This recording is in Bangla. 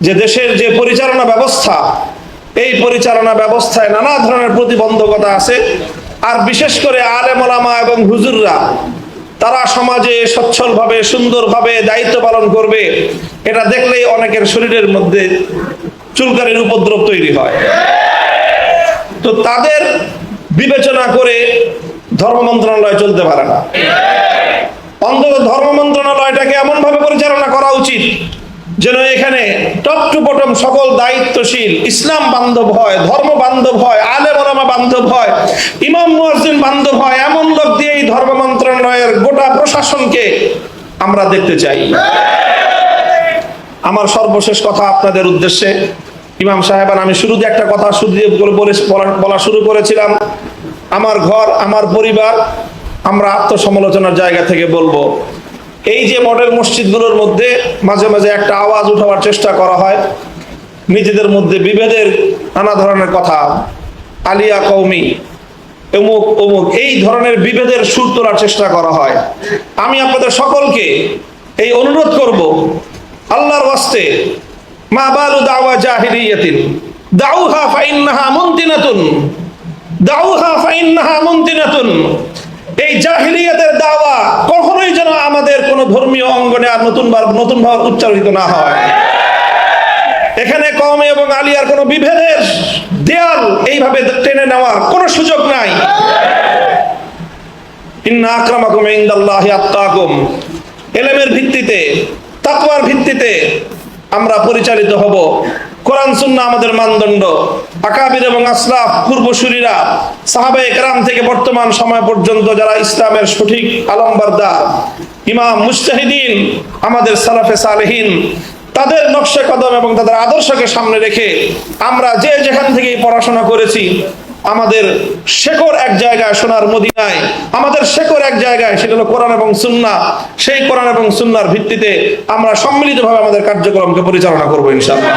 যে দেশের যে পরিচালনা ব্যবস্থা, এই পরিচালনা ব্যবস্থায় নানা ধরনের প্রতিবন্ধকতা আছে। আর বিশেষ করে আলেম ওলামা এবং হুজুররা তারা সমাজে সচ্ছলভাবে সুন্দরভাবে দায়িত্ব পালন করবে, এটা দেখলেই অনেকের শরীরের মধ্যে চুলকানির উপদ্রব তৈরি হয়। তো তাদের বিবেচনা করে ধর্ম মন্ত্রণালয় চলতে পারে না। অন্তত ধর্ম মন্ত্রণালয়টাকে এমন ভাবে পরিচালনা করা উচিত যেন এখানে টপ টু বটম সকল দায়িত্বশীল ইসলাম বান্ধব হয়, ধর্ম বান্ধব হয়, আলেম ওলামা বান্ধব হয়, ইমাম মুয়াজ্জিন বান্ধব হয়। এমন লোক দিয়ে এই ধর্ম মন্ত্রণালয়ের গোটা প্রশাসনকে আমরা দেখতে চাই। আমার সর্বশেষ কথা আপনাদের উদ্দেশ্যে, ইমাম সাহেবান, আমি শুরুতে একটা কথা বলা শুরু করেছিলাম, আমার ঘর আমার পরিবার, আমরা আত্মসমালোচনার জায়গা থেকে বলবো। এই যে মডেল মসজিদগুলোর মধ্যে মাঝে মাঝে একটা আওয়াজ উঠাবার চেষ্টা করা হয়, নিজেদের মধ্যে বিভেদের নানা ধরনের কথা, আলিয়া কওমি অমুক অমুক, এই ধরনের বিভেদের সুর তোলার চেষ্টা করা হয়। আমি আপনাদের সকলকে এই অনুরোধ করব, আল্লাহর ওয়াস্তে, মা বালু দাওয়া জাহিলিয়াতিন দাউহা ফাইন্নাহা মুনতিনাতুন, দাউহা ফাইন্নাহা মুনতিনাতুন। এই জাহিলিয়াতের দাওয়া কখনোই যেন আমাদের কোন ধর্মীয় অঙ্গনে আর নতুনভাবে উচ্চারিত না হয়। এখানে কওমি এবং আলিয়ার কোনো বিভেদের দেয়াল এইভাবে টেনে নেওয়ার কোনো সুযোগ নাই। ইন্না আকরামাকুম ইনদাল্লাহি আত্তাকুম, ইলমের ভিত্তিতে, তাকওয়ার ভিত্তিতে আমরা পরিচালিত হব। কোরআন সুন্নাহ আমাদের মানদণ্ড। আকাবির এবং আসলাফ পূর্বসূরীরা, সাহাবায়ে কেরাম থেকে বর্তমান সময় পর্যন্ত যারা ইসলামের সঠিক আলমবারদার, ইমাম মুজতাহিদিন, আমাদের সালাফে সালেহিন, তাদের নকশে কদম এবং তাদের আদর্শকে সামনে রেখে আমরা যে যেখান থেকেই পড়াশোনা করেছি, আমাদের শেকড় এক জায়গায় সোনার মদিনায়, আমাদের শেকড় এক জায়গায়, সেটা হলো কোরআন এবং সুন্নাহ। সেই কোরআন এবং সুন্নাহর ভিত্তিতে আমরা সম্মিলিতভাবে আমাদের কার্যক্রমকে পরিচালনা করবো ইনশাআল্লাহ।